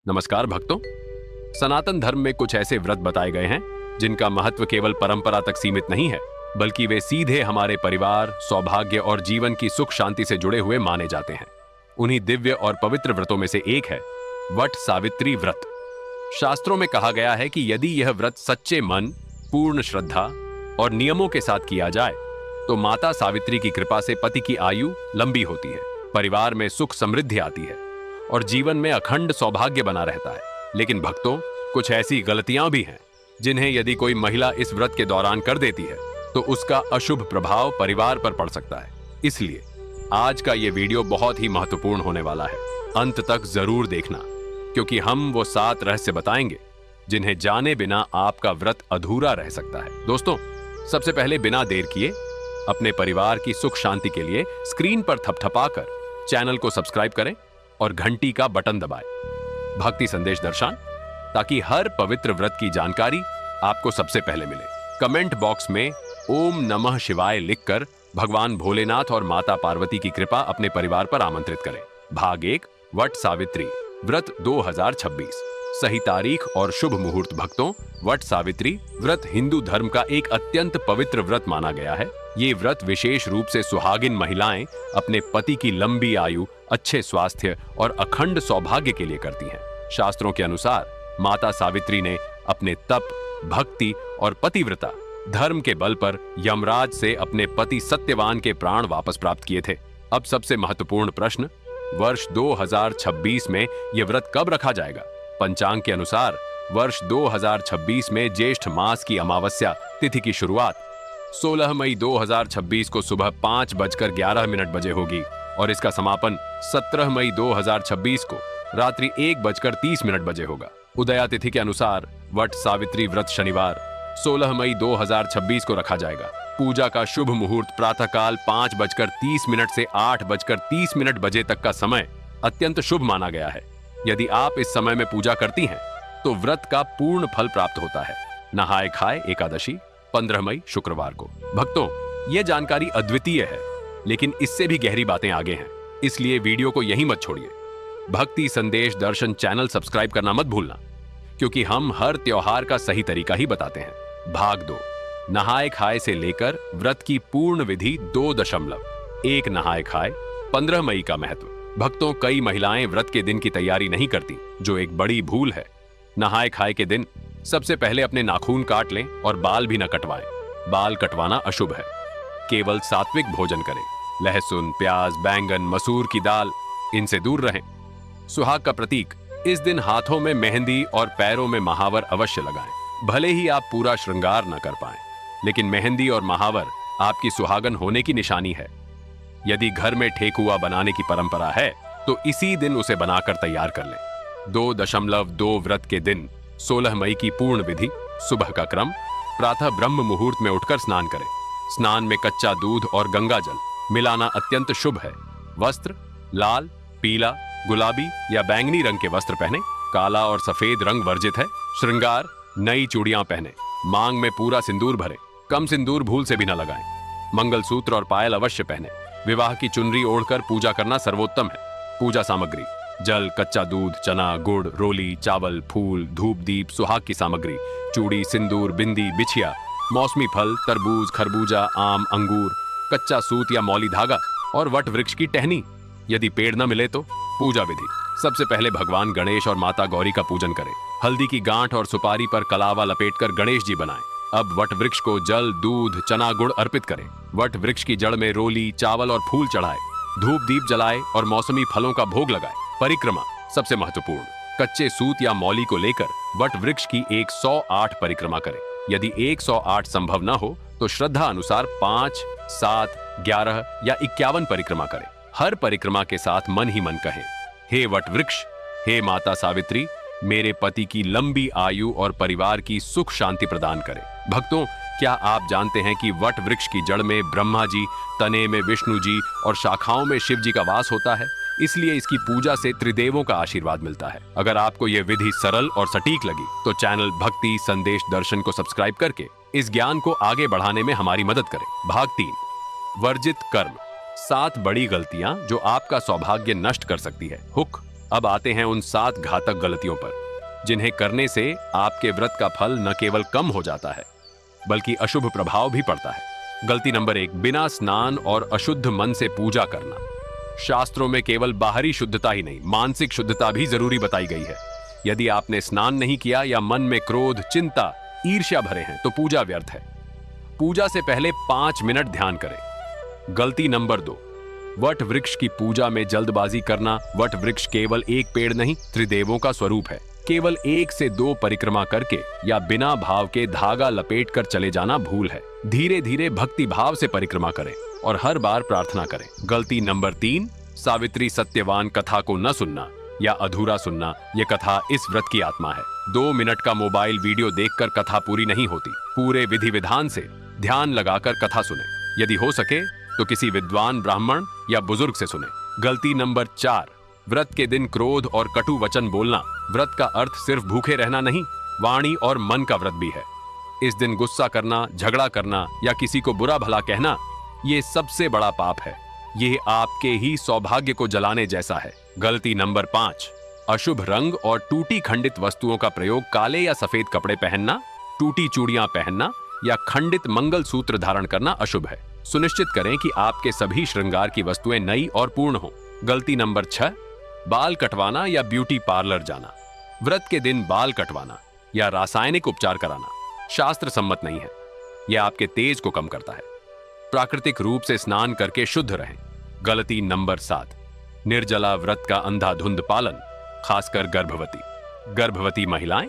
नमस्कार भक्तों। सनातन धर्म में कुछ ऐसे व्रत बताए गए हैं जिनका महत्व केवल परंपरा तक सीमित नहीं है, बल्कि वे सीधे हमारे परिवार, सौभाग्य और जीवन की सुख शांति से जुड़े हुए माने जाते हैं। उन्हीं दिव्य और पवित्र व्रतों में से एक है वट सावित्री व्रत। शास्त्रों में कहा गया है कि यदि यह व्रत सच्चे मन, पूर्ण श्रद्धा और नियमों के साथ किया जाए तो माता सावित्री की कृपा से पति की आयु लंबी होती है, परिवार में सुख समृद्धि आती है और जीवन में अखंड सौभाग्य बना रहता है। लेकिन भक्तों, कुछ ऐसी गलतियां भी हैं जिन्हें यदि कोई महिला इस व्रत के दौरान कर देती है तो उसका अशुभ प्रभाव परिवार पर पड़ सकता है। इसलिए आज का ये वीडियो बहुत ही महत्वपूर्ण होने वाला है। अंत तक जरूर देखना, क्योंकि हम वो 7 रहस्य बताएंगे जिन्हें जाने बिना आपका व्रत अधूरा रह सकता है। दोस्तों, सबसे पहले बिना देर किए अपने परिवार की सुख शांति के लिए स्क्रीन पर थपथपाकर चैनल को सब्सक्राइब करें और घंटी का बटन दबाएं। भक्ति संदेश दर्शन, ताकि हर पवित्र व्रत की जानकारी आपको सबसे पहले मिले। कमेंट बॉक्स में ओम नमः शिवाय लिखकर भगवान भोलेनाथ और माता पार्वती की कृपा अपने परिवार पर आमंत्रित करें। भाग 1, वट सावित्री व्रत 2026। सही तारीख और शुभ मुहूर्त। भक्तों, वट सावित्री व्रत हिंदू धर्म का एक अत्यंत पवित्र व्रत माना गया है। ये व्रत विशेष रूप से सुहागिन महिलाएं अपने पति की लंबी आयु, अच्छे स्वास्थ्य और अखंड सौभाग्य के लिए करती हैं। शास्त्रों के अनुसार माता सावित्री ने अपने तप, भक्ति और पतिव्रता धर्म के बल पर यमराज से अपने पति सत्यवान के प्राण वापस प्राप्त किए थे। अब सबसे महत्वपूर्ण प्रश्न, वर्ष 2026 में यह व्रत कब रखा जाएगा? पंचांग के अनुसार वर्ष 2026 में ज्येष्ठ मास की अमावस्या तिथि की शुरुआत 16 मई 2026 को सुबह 5:11 होगी और इसका समापन 17 मई 2026 को रात्रि 1:30 होगा। उदया तिथि के अनुसार वट सावित्री व्रत शनिवार 16 मई 2026 को रखा जाएगा। पूजा का शुभ मुहूर्त प्रातःकाल 5:30 से 8:30 बजे तक का समय अत्यंत शुभ माना गया है। यदि आप इस समय में पूजा करती हैं तो व्रत का पूर्ण फल प्राप्त होता है। नहाए खाए एकादशी 15 मई शुक्रवार को। भक्तों, यह जानकारी अद्वितीय है, लेकिन इससे भी गहरी बातें आगे हैं, इसलिए वीडियो को यहीं मत छोड़िए। भक्ति संदेश दर्शन चैनल सब्सक्राइब करना मत भूलना, क्योंकि हम हर त्योहार का सही तरीका ही बताते हैं। भाग 2, नहाए खाए से लेकर व्रत की पूर्ण विधि 2.1 नहाए खाए 15 मई का महत्व। भक्तों, कई महिलाएं व्रत के दिन की तैयारी नहीं करती, जो एक बड़ी भूल है। नहाए खाए के दिन सबसे पहले अपने नाखून काट लें और बाल भी न कटवाएं। बाल कटवाना अशुभ है। केवल सात्विक भोजन करें। लहसुन, प्याज, बैंगन, मसूर की दाल, इनसे दूर रहें। सुहाग का प्रतीक, इस दिन हाथों में मेहंदी और पैरों में महावर अवश्य लगाएं। भले ही आप पूरा श्रृंगार न कर पाएं, लेकिन मेहंदी और महावर आपकी सुहागन होने की निशानी है। यदि घर में ठेकुआ बनाने की परंपरा है तो इसी दिन उसे बनाकर तैयार कर लें। 2.2 व्रत के दिन 16 मई की पूर्ण विधि। सुबह का क्रम, प्रातः ब्रह्म मुहूर्त में उठकर स्नान करें। स्नान में कच्चा दूध और गंगा जल मिलाना अत्यंत शुभ है। वस्त्र लाल, पीला, गुलाबी या बैंगनी रंग के वस्त्र पहने। काला और सफेद रंग वर्जित है। श्रृंगार, नई चूड़ियां पहने। मांग में पूरा सिंदूर भरे। कम सिंदूर भूल से भी न लगाएं। मंगलसूत्र और पायल अवश्य पहने। विवाह की चुनरी ओढ़कर पूजा करना सर्वोत्तम है। पूजा सामग्री, जल, कच्चा दूध, चना, गुड़, रोली, चावल, फूल, धूप दीप, सुहाग की सामग्री, चूड़ी, सिंदूर, बिंदी, बिछिया, मौसमी फल, तरबूज, खरबूजा, आम, अंगूर, कच्चा सूत या मौली धागा और वट वृक्ष की टहनी। यदि पेड़ न मिले तो पूजा विधि, सबसे पहले भगवान गणेश और माता गौरी का पूजन करें। हल्दी की गांठ और सुपारी पर कलावा लपेटकर गणेश जी बनाएं। अब वट वृक्ष को जल, दूध, चना, गुड़ अर्पित करें। वट वृक्ष की जड़ में रोली, चावल और फूल चढ़ाएं। धूप दीप जलाएं और मौसमी फलों का भोग लगाएं। परिक्रमा, सबसे महत्वपूर्ण, कच्चे सूत या मौली को लेकर वट वृक्ष की 108 परिक्रमा करें। यदि 108 संभव न हो तो श्रद्धा अनुसार 5, 7, 11 या 51 परिक्रमा करें। हर परिक्रमा के साथ मन ही मन कहें, हे वट वृक्ष, हे माता सावित्री, मेरे पति की लंबी आयु और परिवार की सुख शांति प्रदान करें। भक्तों, क्या आप जानते हैं कि वट वृक्ष की जड़ में ब्रह्मा जी, तने में विष्णु जी और शाखाओं में शिव जी का वास होता है? इसलिए इसकी पूजा से त्रिदेवों का आशीर्वाद मिलता है। अगर आपको यह विधि सरल और सटीक लगी तो चैनल भक्ति संदेश दर्शन को सब्सक्राइब करके इस ज्ञान को आगे बढ़ाने में हमारी मदद करें। भाग 3, वर्जित कर्म, 7 बड़ी गलतियां जो आपका सौभाग्य नष्ट कर सकती है। हुक, अब आते हैं उन 7 घातक गलतियों पर जिन्हें करने से आपके व्रत का फल न केवल कम हो जाता है बल्कि अशुभ प्रभाव भी पड़ता है। गलती नंबर 1, बिना स्नान और अशुद्ध मन से पूजा करना। शास्त्रों में केवल बाहरी शुद्धता ही नहीं, मानसिक शुद्धता भी जरूरी बताई गई है। यदि आपने स्नान नहीं किया या मन में क्रोध, चिंता, ईर्ष्या भरे हैं तो पूजा व्यर्थ है। पूजा से पहले 5 मिनट ध्यान करें। गलती नंबर 2, वट वृक्ष की पूजा में जल्दबाजी करना। वट वृक्ष केवल एक पेड़ नहीं, त्रिदेवों का स्वरूप है। केवल 1 से 2 परिक्रमा करके या बिना भाव के धागा लपेट कर चले जाना भूल है। धीरे धीरे भक्ति भाव से परिक्रमा करें और हर बार प्रार्थना करें। गलती नंबर 3, सावित्री सत्यवान कथा को न सुनना या अधूरा सुनना। यह कथा इस व्रत की आत्मा है। 2 मिनट का मोबाइल वीडियो देखकर कथा पूरी नहीं होती। पूरे विधि विधान से ध्यान लगाकर कथा सुने। यदि हो सके तो किसी विद्वान ब्राह्मण या बुजुर्ग से सुने। गलती नंबर 4, व्रत के दिन क्रोध और कटु वचन बोलना। व्रत का अर्थ सिर्फ भूखे रहना नहीं, वाणी और मन का व्रत भी है। इस दिन गुस्सा करना, झगड़ा करना या किसी को बुरा भला कहना, ये सबसे बड़ा पाप है। ये आपके ही सौभाग्य को जलाने जैसा है। गलती नंबर 5, अशुभ रंग और टूटी खंडित वस्तुओं का प्रयोग। काले या सफेद कपड़े पहनना, टूटी चूड़ियां पहनना या खंडित मंगल सूत्र धारण करना अशुभ है। सुनिश्चित करें कि आपके सभी श्रृंगार की वस्तुएं नई और पूर्ण हों। गलती नंबर 6, बाल कटवाना या ब्यूटी पार्लर जाना। व्रत के दिन बाल कटवाना या रासायनिक उपचार कराना शास्त्र सम्मत नहीं है। यह आपके तेज को कम करता है। प्राकृतिक रूप से स्नान करके शुद्ध रहें। गलती नंबर 7, निर्जला व्रत का अंधाधुंध पालन, खासकर गर्भवती महिलाएं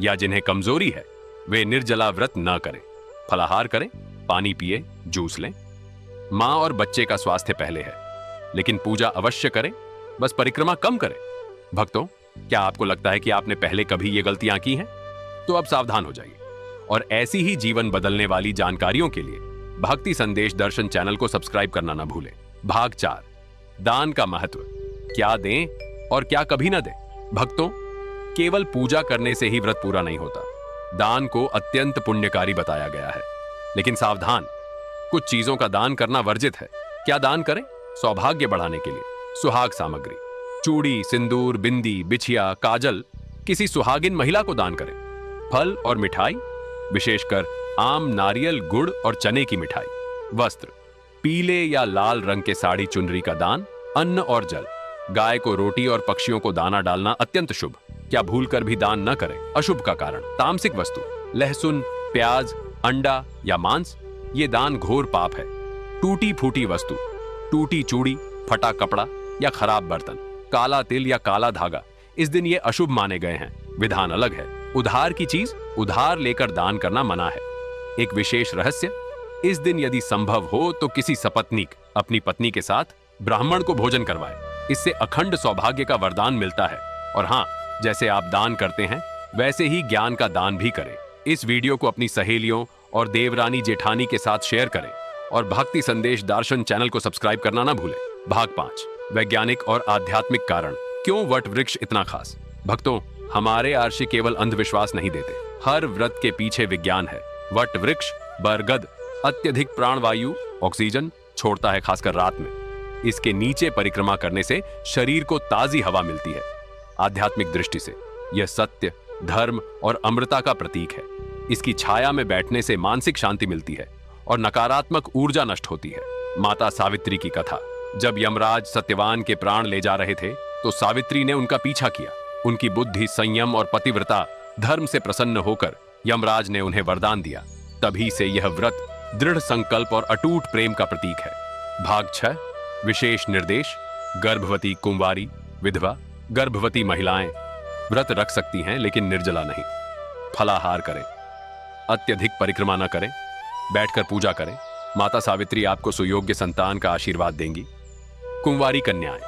या जिन्हें कमजोरी है वे निर्जला व्रत न करें। फलाहार करें, पानी पिए, जूस लें। मां और बच्चे का स्वास्थ्य पहले है, लेकिन पूजा अवश्य करें, बस परिक्रमा कम करें। भक्तों, क्या आपको लगता है कि आपने पहले कभी ये गलतियां की हैं? तो अब सावधान हो जाइए और ऐसी ही जीवन बदलने वाली जानकारियों के लिए भक्ति संदेश दर्शन चैनल को सब्सक्राइब करना ना भूलें। भाग 4, दान का महत्व। क्या दें और क्या कभी ना दें। भक्तों, केवल पूजा करने से ही व्रत पूरा नहीं होता। दान को अत्यंत पुण्यकारी बताया गया है, लेकिन सावधान, कुछ चीजों का दान करना वर्जित है। क्या दान करें? सौभाग्य बढ़ाने के लिए सुहाग सामग्री, चूड़ी, सिंदूर, बिंदी, बिछिया, काजल किसी सुहागिन महिला को दान करें। फल और मिठाई, विशेषकर आम, नारियल, गुड़ और चने की मिठाई। वस्त्र, पीले या लाल रंग के साड़ी चुनरी का दान। अन्न और जल, गाय को रोटी और पक्षियों को दाना डालना अत्यंत शुभ। क्या भूलकर भी दान न करें, अशुभ का कारण। तामसिक वस्तु, लहसुन, प्याज, अंडा या मांस, ये दान घोर पाप है। टूटी फूटी वस्तु, टूटी चूड़ी, फटा कपड़ा या खराब बर्तन, काला तिल या काला धागा, इस दिन ये अशुभ माने गए हैं। विधान अलग है। उधार की चीज उधार लेकर दान करना मना है। एक विशेष रहस्य, इस दिन यदि संभव हो तो किसी सपत्नीक अपनी पत्नी के साथ ब्राह्मण को भोजन करवाए। इससे अखंड सौभाग्य का वरदान मिलता है। और हाँ, जैसे आप दान करते हैं वैसे ही ज्ञान का दान भी करें। इस वीडियो को अपनी सहेलियों और देवरानी जेठानी के साथ शेयर करें और भक्ति संदेश दर्शन चैनल को सब्सक्राइब करना ना भूलें। भाग 5, वैज्ञानिक और आध्यात्मिक कारण। क्यों वट वृक्ष इतना खास? भक्तों, हमारे आर्षि केवल अंधविश्वास नहीं देते, हर व्रत के पीछे विज्ञान है। वट वृक्ष, बरगद, अत्यधिक प्राणवायु, ऑक्सीजन छोड़ता है, खासकर रात में। इसके नीचे परिक्रमा करने से शरीर को ताजी हवा मिलती है। आध्यात्मिक दृष्टि से यह सत्य, धर्म और अमृता का प्रतीक है। इसकी छाया में बैठने से मानसिक शांति मिलती है और नकारात्मक ऊर्जा नष्ट होती है। माता सावित्री की कथा, जब यमराज सत्यवान के प्राण ले जा रहे थे तो सावित्री ने उनका पीछा किया। उनकी बुद्धि, संयम और पतिव्रता धर्म से प्रसन्न होकर यमराज ने उन्हें वरदान दिया। तभी से यह व्रत दृढ़ संकल्प और अटूट प्रेम का प्रतीक है। भाग 6, विशेष निर्देश। गर्भवती, कुंवारी, विधवा, गर्भवती महिलाएं व्रत रख सकती हैं, लेकिन निर्जला नहीं। फलाहार करें, अत्यधिक परिक्रमा न करें, बैठकर पूजा करें। माता सावित्री आपको सुयोग्य संतान का आशीर्वाद देंगी। कुंवारी कन्याएं,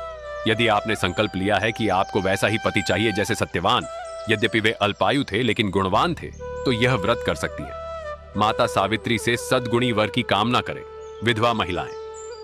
यदि आपने संकल्प लिया है कि आपको वैसा ही पति चाहिए जैसे सत्यवान, यद्यपि वे अल्पायु थे लेकिन गुणवान थे, तो यह व्रत कर सकती हैं। माता सावित्री से सद्गुणी वर की कामना करें। विधवा महिलाएं,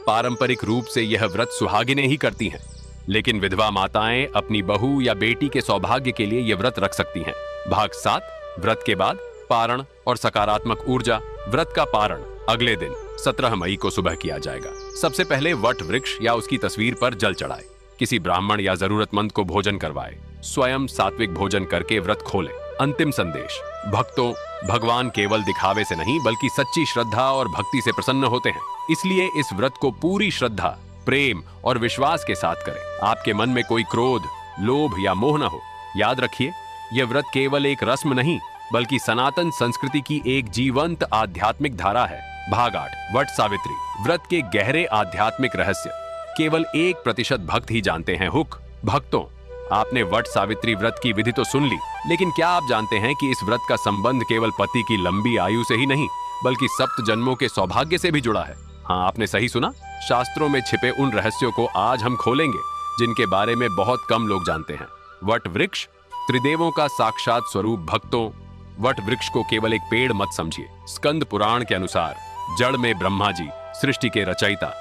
पारंपरिक रूप से यह व्रत सुहागिनें ही करती हैं, लेकिन विधवा माताएं अपनी बहू या बेटी के सौभाग्य के लिए यह व्रत रख सकती हैं। भाग 7, व्रत के बाद पारण और सकारात्मक ऊर्जा। व्रत का पारण अगले दिन 17 मई को सुबह किया जाएगा। सबसे पहले वट वृक्ष या उसकी तस्वीर पर जल चढ़ाएं। किसी ब्राह्मण या जरूरतमंद को भोजन करवाए, स्वयं सात्विक भोजन करके व्रत खोले। अंतिम संदेश, भक्तों, भगवान केवल दिखावे से नहीं बल्कि सच्ची श्रद्धा और भक्ति से प्रसन्न होते हैं। इसलिए इस व्रत को पूरी श्रद्धा, प्रेम और विश्वास के साथ करें। आपके मन में कोई क्रोध, लोभ या मोह न हो। याद रखिए, यह व्रत केवल एक रस्म नहीं बल्कि सनातन संस्कृति की एक जीवंत आध्यात्मिक धारा है। भाग 8, वट सावित्री, व्रत के गहरे आध्यात्मिक रहस्य केवल 1% भक्त ही जानते हैं। हुक, भक्तों, आपने वट सावित्री व्रत की विधि तो सुन ली, लेकिन क्या आप जानते हैं कि इस व्रत का संबंध केवल पति की लंबी आयु से ही नहीं बल्कि 7 जन्मों के सौभाग्य से भी जुड़ा है? हाँ, आपने सही सुना। शास्त्रों में छिपे उन रहस्यों को आज हम खोलेंगे जिनके बारे में बहुत कम लोग जानते हैं। वट वृक्ष, त्रिदेवों का साक्षात स्वरूप। भक्तों, वट वृक्ष को केवल एक पेड़ मत समझिए। स्कंद पुराण के अनुसार जड़ में ब्रह्मा जी, सृष्टि के रचयिता।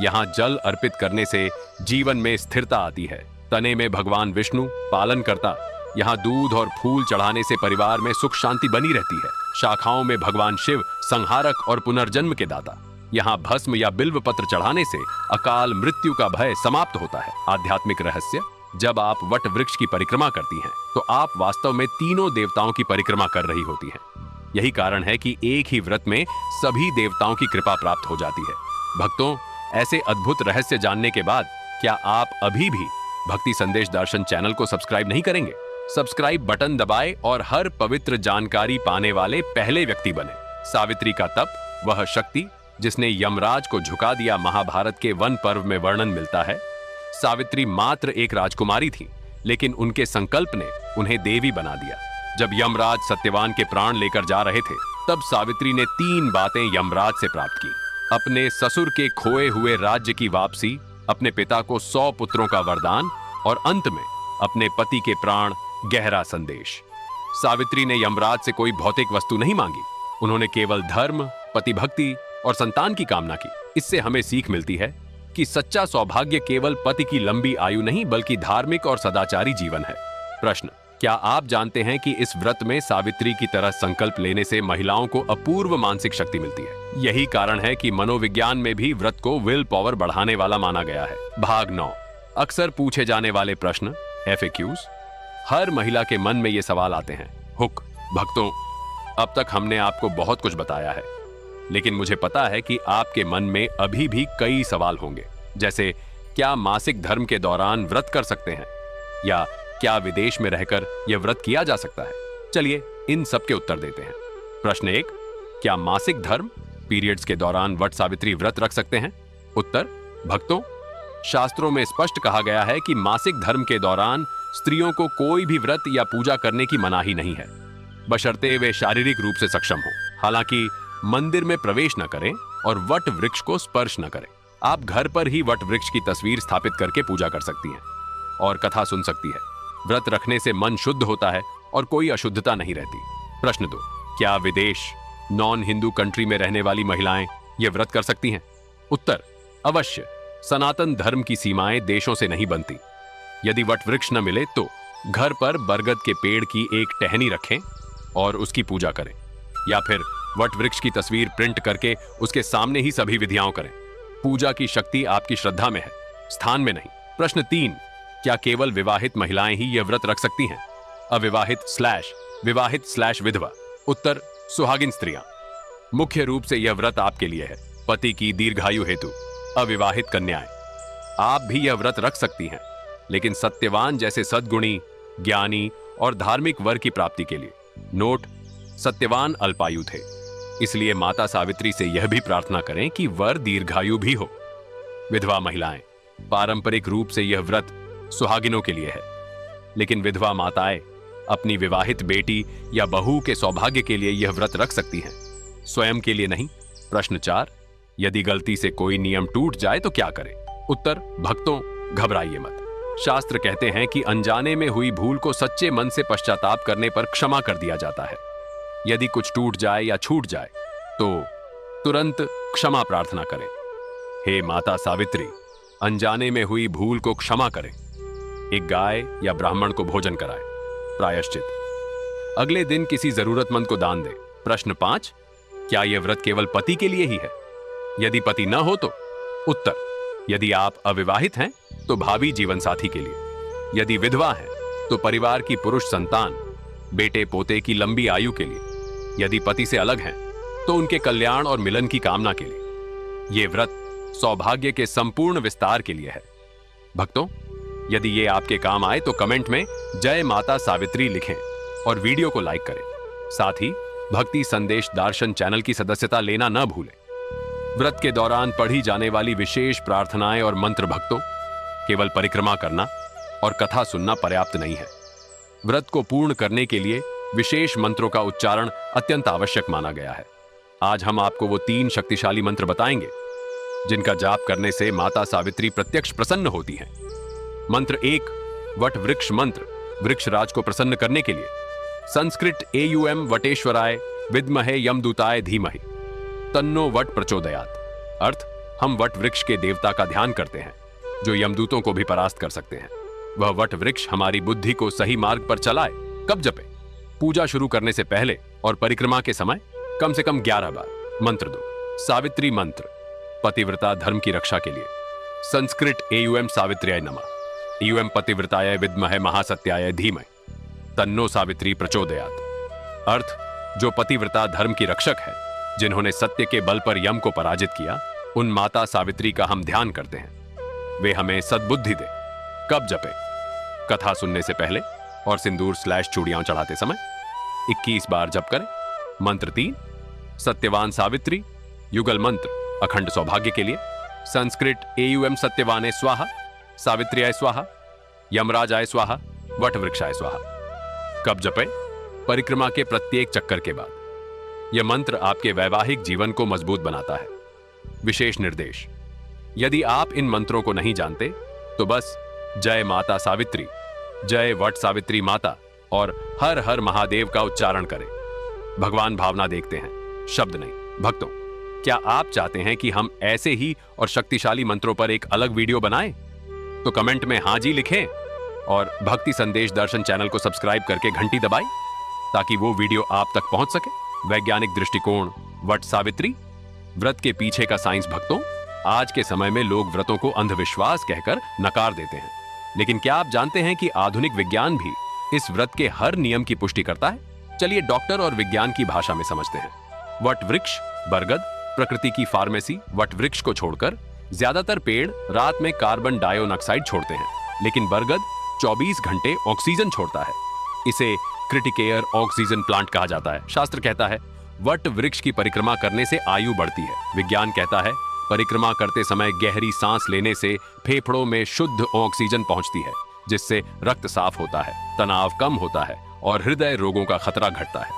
यहाँ जल अर्पित करने से जीवन में स्थिरता आती है। तने में भगवान विष्णु, पालन करता। यहाँ दूध और फूल चढ़ाने से परिवार में सुख शांति बनी रहती है। शाखाओं में भगवान शिव, संहारक और पुनर्जन्म के दाता। यहाँ भस्म या बिल्व पत्र चढ़ाने से अकाल मृत्यु का भय समाप्त होता है। आध्यात्मिक रहस्य, जब आप वट वृक्ष की परिक्रमा करती हैं तो आप वास्तव में तीनों देवताओं की परिक्रमा कर रही होती हैं। यही कारण है कि एक ही व्रत में सभी देवताओं की कृपा प्राप्त हो जाती है। भक्तों, ऐसे अद्भुत रहस्य जानने के बाद क्या आप अभी भी भक्ति संदेश दर्शन चैनल को सब्सक्राइब नहीं करेंगे? सब्सक्राइब बटन दबाएं और हर पवित्र जानकारी पाने वाले पहले व्यक्ति बने। सावित्री का तप, वह शक्ति जिसने यमराज को झुका दिया, महाभारत के वन पर्व में वर्णन मिलता है। सावित्री मात्र एक राजकुमारी थी, लेकिन उनके संकल्प ने उन्हें देवी बना दिया। जब यमराज सत्यवान के प्राण लेकर जा रहे थे, तब सावित्री ने 3 बातें यमराज से प्राप्त की। अपने ससुर के खोए हुए राज्य की वापसी, अपने पिता को 100 पुत्रों का वरदान और अंत में अपने पति के प्राण। गहरा संदेश, सावित्री ने यमराज से कोई भौतिक वस्तु नहीं मांगी। उन्होंने केवल धर्म, पति भक्ति और संतान की कामना की। इससे हमें सीख मिलती है कि सच्चा सौभाग्य केवल पति की लंबी आयु नहीं बल्कि धार्मिक और सदाचारी जीवन है। प्रश्न, क्या आप जानते हैं कि इस व्रत में सावित्री की तरह संकल्प लेने से महिलाओं को अपूर्व मानसिक शक्ति मिलती है? यही कारण है कि मनोविज्ञान में भी व्रत को विल पावर बढ़ाने वाला माना गया है। भाग 9, अक्सर पूछे जाने वाले प्रश्न, FAQs। हर महिला के मन में ये सवाल आते हैं। हुक, भक्तों, अब तक हमने आपको बहुत कुछ बताया है, लेकिन मुझे पता है कि आपके मन में अभी भी कई सवाल होंगे, जैसे क्या मासिक धर्म के दौरान व्रत कर सकते हैं, या क्या विदेश में रहकर यह व्रत किया जा सकता है? चलिए इन सब के उत्तर देते हैं। प्रश्न 1, क्या मासिक धर्म पीरियड्स के दौरान वट सावित्री व्रत रख सकते हैं? उत्तर, भक्तों, शास्त्रों में स्पष्ट कहा गया है कि मासिक धर्म के दौरान स्त्रियों को कोई भी व्रत या पूजा करने की मनाही नहीं है, बशर्ते वे शारीरिक रूप से सक्षम हो। हालांकि मंदिर में प्रवेश न करें और वट वृक्ष को स्पर्श न करें। आप घर पर ही वट वृक्ष की तस्वीर स्थापित करके पूजा कर सकती हैं और कथा सुन सकती है। व्रत रखने से मन शुद्ध होता है और कोई अशुद्धता नहीं रहती। प्रश्न 2, क्या विदेश, नॉन हिंदू कंट्री में रहने वाली महिलाएं ये व्रत कर सकती हैं? उत्तर, अवश्य। सनातन धर्म की सीमाएं देशों से नहीं बनती। यदि वट वृक्ष न मिले तो घर पर बरगद के पेड़ की एक टहनी रखें और उसकी पूजा करें, या फिर वट वृक्ष की तस्वीर प्रिंट करके उसके सामने ही सभी विधियां करें। पूजा की शक्ति आपकी श्रद्धा में है, स्थान में नहीं। प्रश्न 3, क्या केवल विवाहित महिलाएं ही यह व्रत रख सकती हैं? अविवाहित/विवाहित/विधवा? उत्तर, सुहागिन स्त्रियां। मुख्य रूप से यह व्रत आपके लिए है, पति की दीर्घायु हेतु। अविवाहित कन्याएं, आप भी यह व्रत रख सकती हैं, लेकिन सत्यवान जैसे सद्गुणी, ज्ञानी और धार्मिक वर की प्राप्ति के लिए। नोट, सत्यवान अल्पायु थे, इसलिए माता सावित्री से यह भी प्रार्थना करें कि वर दीर्घायु भी हो। विधवा महिलाएं, पारंपरिक रूप से यह व्रत सुहागिनों के लिए है, लेकिन विधवा माताएं अपनी विवाहित बेटी या बहू के सौभाग्य के लिए यह व्रत रख सकती हैं, स्वयं के लिए नहीं। प्रश्न 4, यदि गलती से कोई नियम टूट जाए तो क्या करें? उत्तर, भक्तों, घबराइए मत। शास्त्र कहते हैं कि अनजाने में हुई भूल को सच्चे मन से पश्चाताप करने पर क्षमा कर दिया जाता है। यदि कुछ टूट जाए या छूट जाए तो तुरंत क्षमा प्रार्थना करें। हे माता सावित्री, अनजाने में हुई भूल को क्षमा करें। एक गाय या ब्राह्मण को भोजन कराएं। प्रायश्चित, अगले दिन किसी जरूरतमंद को दान दें। प्रश्न 5, क्या यह व्रत केवल पति के लिए ही है? यदि पति न हो तो? उत्तर, यदि आप अविवाहित हैं तो भावी जीवन साथी के लिए। यदि विधवा हैं तो परिवार की पुरुष संतान, बेटे पोते की लंबी आयु के लिए। यदि पति से अलग हैं तो उनके कल्याण और मिलन की कामना के लिए। यह व्रत सौभाग्य के संपूर्ण विस्तार के लिए है। भक्तों, यदि ये आपके काम आए तो कमेंट में जय माता सावित्री लिखें और वीडियो को लाइक करें। साथ ही भक्ति संदेश दर्शन चैनल की सदस्यता लेना न भूलें। व्रत के दौरान पढ़ी जाने वाली विशेष प्रार्थनाएं और मंत्र भक्तों, केवल परिक्रमा करना और कथा सुनना पर्याप्त नहीं है। व्रत को पूर्ण करने के लिए विशेष मंत्रों का उच्चारण अत्यंत आवश्यक माना गया है। आज हम आपको वो 3 शक्तिशाली मंत्र बताएंगे जिनका जाप करने से माता सावित्री प्रत्यक्ष प्रसन्न होती हैं। मंत्र 1, वट वृक्ष मंत्र, वृक्ष राज को प्रसन्न करने के लिए। संस्कृत एयुएम वटेश्वराय विद्महे यमदूताय धीमहि तन्नो वट प्रचोदयात। अर्थ, हम वट वृक्ष के देवता का ध्यान करते हैं जो यमदूतों को भी परास्त कर सकते हैं। वह वट वृक्ष हमारी बुद्धि को सही मार्ग पर चलाए। कब जपे? पूजा शुरू करने से पहले और परिक्रमा के समय कम से कम 11 बार। मंत्र 2, सावित्री मंत्र, पतिव्रता धर्म की रक्षा के लिए। संस्कृत एयुएम सावित्र्याय नमः, एयुएम पतिव्रताय विद्महे महासत्याय धीमहि तन्नो सावित्री प्रचोदयात। अर्थ, जो पतिव्रता धर्म की रक्षक है, जिन्होंने सत्य के बल पर यम को पराजित किया, उन माता सावित्री का हम ध्यान करते हैं। वे हमें सद्बुद्धि दे। कब जपे? कथा सुनने से पहले और सिंदूर / चूड़ियां चढ़ाते समय 21 बार जप करें। मंत्र 3, सत्यवान सावित्री युगल मंत्र, अखंड सौभाग्य के लिए। संस्कृत एयुएम सत्यवाने स्वाहा, सावित्र्याय स्वाहा, यमराजाय स्वाहा, वट वृक्षाय स्वाहा। कब जपे? परिक्रमा के प्रत्येक चक्कर के बाद। यह मंत्र आपके वैवाहिक जीवन को मजबूत बनाता है। विशेष निर्देश: यदि आप इन मंत्रों को नहीं जानते तो बस जय माता सावित्री, जय वट सावित्री माता और हर हर महादेव का उच्चारण करें। भगवान भावना देखते हैं, शब्द नहीं। भक्तों, क्या आप चाहते हैं कि हम ऐसे ही और शक्तिशाली मंत्रों पर एक अलग वीडियो बनाएं? तो कमेंट में हां जी लिखें और भक्ति संदेश दर्शन चैनल को सब्सक्राइब करके घंटी दबाएं ताकि वो वीडियो आप तक पहुंच सके। वैज्ञानिक दृष्टिकोण, वट सावित्री, व्रत के पीछे का साइंस। भक्तों, आज के समय में लोग व्रतों को अंधविश्वास कहकर नकार देते हैं, लेकिन क्या आप जानते हैं कि आधुनिक विज्ञान भी इस व्रत के हर नियम की पुष्टि करता है? चलिए डॉक्टर और विज्ञान की भाषा में समझते हैं। वट वृक्ष, बरगद, प्रकृति की फार्मेसी वट वृक्ष को छोड़कर ज्यादातर पेड़ रात में कार्बन डाइऑक्साइड छोड़ते हैं, लेकिन बरगद 24 घंटे ऑक्सीजन छोड़ता है। इसे क्रिटिकेयर ऑक्सीजन प्लांट कहा जाता है। शास्त्र कहता है वट वृक्ष की परिक्रमा करने से आयु बढ़ती है। विज्ञान कहता है परिक्रमा करते समय गहरी सांस लेने से फेफड़ों में शुद्ध ऑक्सीजन पहुंचती है, जिससे रक्त साफ होता है, तनाव कम होता है और हृदय रोगों का खतरा घटता है।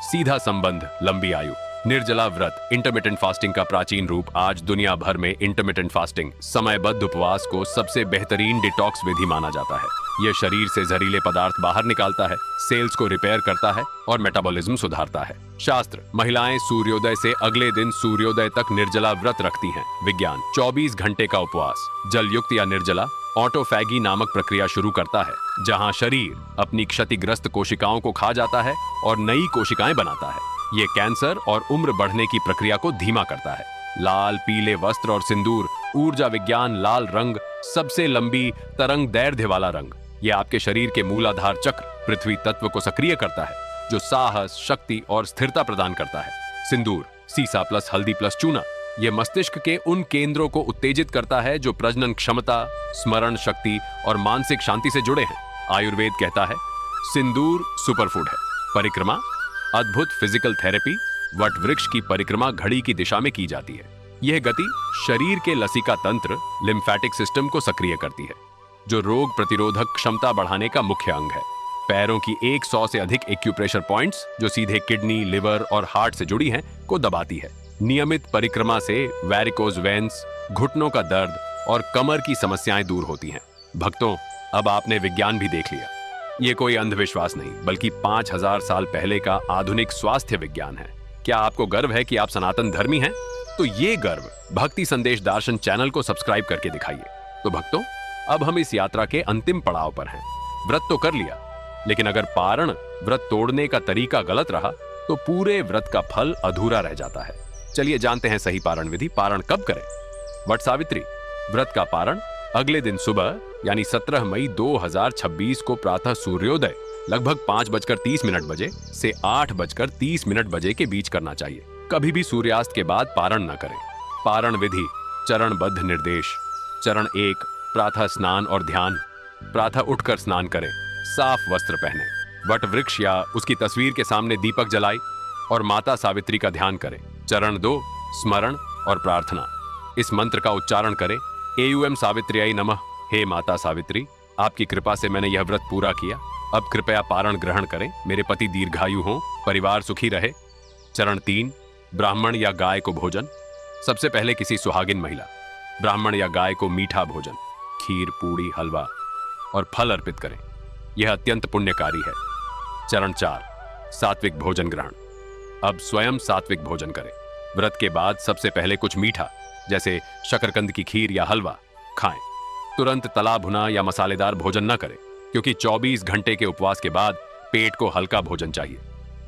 सीधा संबंध लंबी आयु। निर्जला व्रत, इंटरमिटेंट फास्टिंग का प्राचीन रूप, आज दुनिया भर में इंटरमिटेंट फास्टिंग, समयबद्ध उपवास को सबसे बेहतरीन डिटॉक्स विधि माना जाता है। यह शरीर से जहरीले पदार्थ बाहर निकालता है, सेल्स को रिपेयर करता है और मेटाबॉलिज्म सुधारता है। शास्त्र, महिलाएं सूर्योदय से अगले दिन सूर्योदय तक निर्जला व्रत रखती हैं। विज्ञान, 24 घंटे का उपवास, जलयुक्त या निर्जला ऑटोफैगी नामक प्रक्रिया शुरू करता है, जहां शरीर अपनी क्षतिग्रस्त कोशिकाओं को खा जाता है और नई कोशिकाएं बनाता है। ये कैंसर और उम्र बढ़ने की प्रक्रिया को धीमा करता है। लाल पीले वस्त्र और सिंदूर, ऊर्जा विज्ञान, लाल रंग सबसे लंबी तरंग दैर्ध्य वाला रंग। ये आपके शरीर के मूलाधार चक्र पृथ्वी तत्व को सक्रिय करता है, जो साहस, शक्ति और स्थिरता प्रदान करता है। सिंदूर, सीसा प्लस हल्दी प्लस चूना, यह मस्तिष्क के उन केंद्रों को उत्तेजित करता है जो प्रजनन क्षमता, स्मरण शक्ति और मानसिक शांति से जुड़े हैं। आयुर्वेद कहता है सिंदूर सुपरफूड है। परिक्रमा, अद्भुत फिजिकल थेरेपी। वट वृक्ष की परिक्रमा घड़ी की दिशा में की जाती है। यह गति शरीर के लसिका तंत्र, लिम्फेटिक सिस्टम को सक्रिय करती है, जो रोग प्रतिरोधक क्षमता बढ़ाने का मुख्य अंग है। पैरों की 100 से अधिक एक्यूप्रेशर पॉइंट्स, जो सीधे किडनी, लिवर और हार्ट से जुड़ी हैं, को दबाती है। नियमित परिक्रमा से वैरिकोज वेन्स, घुटनों का दर्द और कमर की समस्याएं दूर होती हैं। भक्तों, अब आपने विज्ञान भी देख लिया। ये कोई अंधविश्वास नहीं, बल्कि 5000 साल पहले का आधुनिक स्वास्थ्य विज्ञान है। क्या आपको गर्व है कि आप सनातन धर्मी हैं? तो ये गर्व भक्ति संदेश दर्शन चैनल को सब्सक्राइब करके दिखाइए। तो भक्तों, अब हम इस यात्रा के अंतिम पड़ाव पर हैं। व्रत तो कर लिया, लेकिन अगर पारण व्रत तोड़ने का तरीका गलत रहा तो पूरे व्रत का फल अधूरा रह जाता है। चलिए जानते हैं सही पारण विधि। पारण कब करें? वट सावित्री व्रत का पारण अगले दिन सुबह यानी 17 मई 2026 को प्रातः सूर्योदय लगभग 5:30 बजे से 8:30 बजे के बीच करना चाहिए। कभी भी सूर्यास्त के बाद पारण न करें। पारण विधि चरणबद्ध निर्देश। चरण 1, प्रातः स्नान और ध्यान। प्रातः उठकर स्नान करें, साफ वस्त्र पहने, वट वृक्ष या उसकी तस्वीर के सामने दीपक जलाएं और माता सावित्री का ध्यान करें। चरण 2, स्मरण और प्रार्थना। इस मंत्र का उच्चारण करें, एयूएम सावित्र्याय नमः। हे माता सावित्री, आपकी कृपा से मैंने यह व्रत पूरा किया। अब कृपया पारण ग्रहण करें। मेरे पति दीर्घायु हों, परिवार सुखी रहे। चरण 3, ब्राह्मण या गाय को भोजन। सबसे पहले किसी सुहागिन महिला, ब्राह्मण या गाय को मीठा भोजन, खीर, पूड़ी, हलवा और फल अर्पित करें। यह अत्यंत पुण्यकारी है। चरण 4, सात्विक भोजन ग्रहण। अब स्वयं सात्विक भोजन करें। व्रत के बाद सबसे पहले कुछ मीठा जैसे शकरकंद की खीर या हलवा खाएं। तुरंत तला भुना या मसालेदार भोजन न करें, क्योंकि 24 घंटे के उपवास के बाद पेट को हल्का भोजन चाहिए।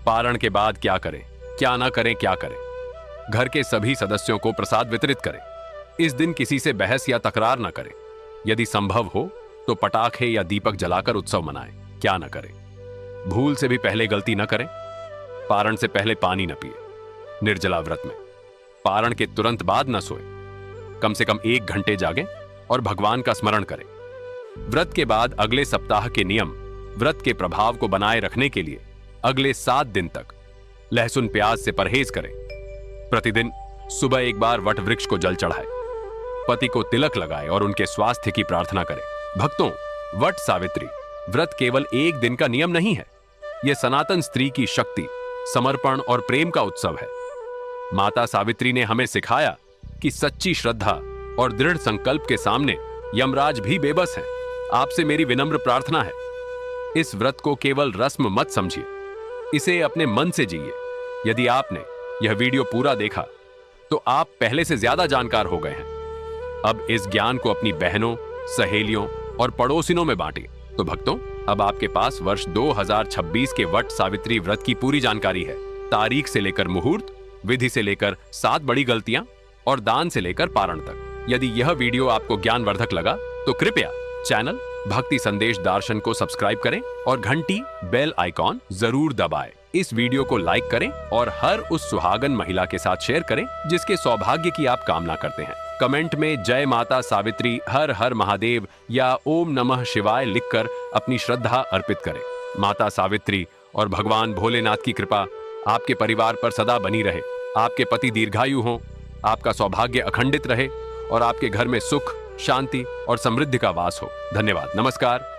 पारण के बाद क्या करें, क्या ना करें, क्या करें? घर के सभी सदस्यों को प्रसाद वितरित करें। इस दिन किसी से बहस या तकरार न करें। यदि संभव हो तो पटाखे या दीपक जलाकर उत्सव मनाएं। क्या न करें? भूल से भी पहले गलती न करें। पारण से पहले पानी न पिए। निर्जला व्रत में पारण के तुरंत बाद न सोएं। कम से कम 1 घंटे जागें और भगवान का स्मरण करें। व्रत के बाद अगले सप्ताह के नियम। व्रत के प्रभाव को बनाए रखने के लिए अगले 7 दिन तक लहसुन प्याज से परहेज करें। प्रतिदिन सुबह एक बार वट वृक्ष को जल चढ़ाएं। पति को तिलक लगाएं और उनके स्वास्थ्य की प्रार्थना करें। भक्तों, वट सावित्री व्रत केवल एक दिन का नियम नहीं है। यह सनातन स्त्री की शक्ति, समर्पण और प्रेम का उत्सव है। माता सावित्री ने हमें सिखाया कि सच्ची श्रद्धा और दृढ़ संकल्प के सामने यमराज भी बेबस हैं। आपसे मेरी विनम्र प्रार्थना है, इस व्रत को केवल रस्म मत समझिए, इसे अपने मन से जिए। यदि आपने यह वीडियो पूरा देखा तो आप पहले से ज्यादा जानकार हो गए हैं। अब इस ज्ञान को अपनी बहनों, सहेलियों और पड़ोसिनों में बांटें। तो भक्तों, अब आपके पास वर्ष 2026 के वट सावित्री व्रत की पूरी जानकारी है। तारीख से लेकर मुहूर्त, विधि से लेकर 7 बड़ी गलतियां और दान से लेकर पारण तक। यदि यह वीडियो आपको ज्ञानवर्धक लगा तो कृपया चैनल भक्ति संदेश दर्शन को सब्सक्राइब करें और घंटी बेल आइकॉन जरूर दबाएं। इस वीडियो को लाइक करें और हर उस सुहागन महिला के साथ शेयर करें जिसके सौभाग्य की आप कामना करते हैं। कमेंट में जय माता सावित्री, हर हर महादेव या ओम नमः शिवाय लिखकर अपनी श्रद्धा अर्पित करें। माता सावित्री और भगवान भोलेनाथ की कृपा आपके परिवार पर सदा बनी रहे। आपके पति दीर्घायु हों, आपका सौभाग्य अखंडित रहे और आपके घर में सुख, शांति और समृद्धि का वास हो। धन्यवाद। नमस्कार।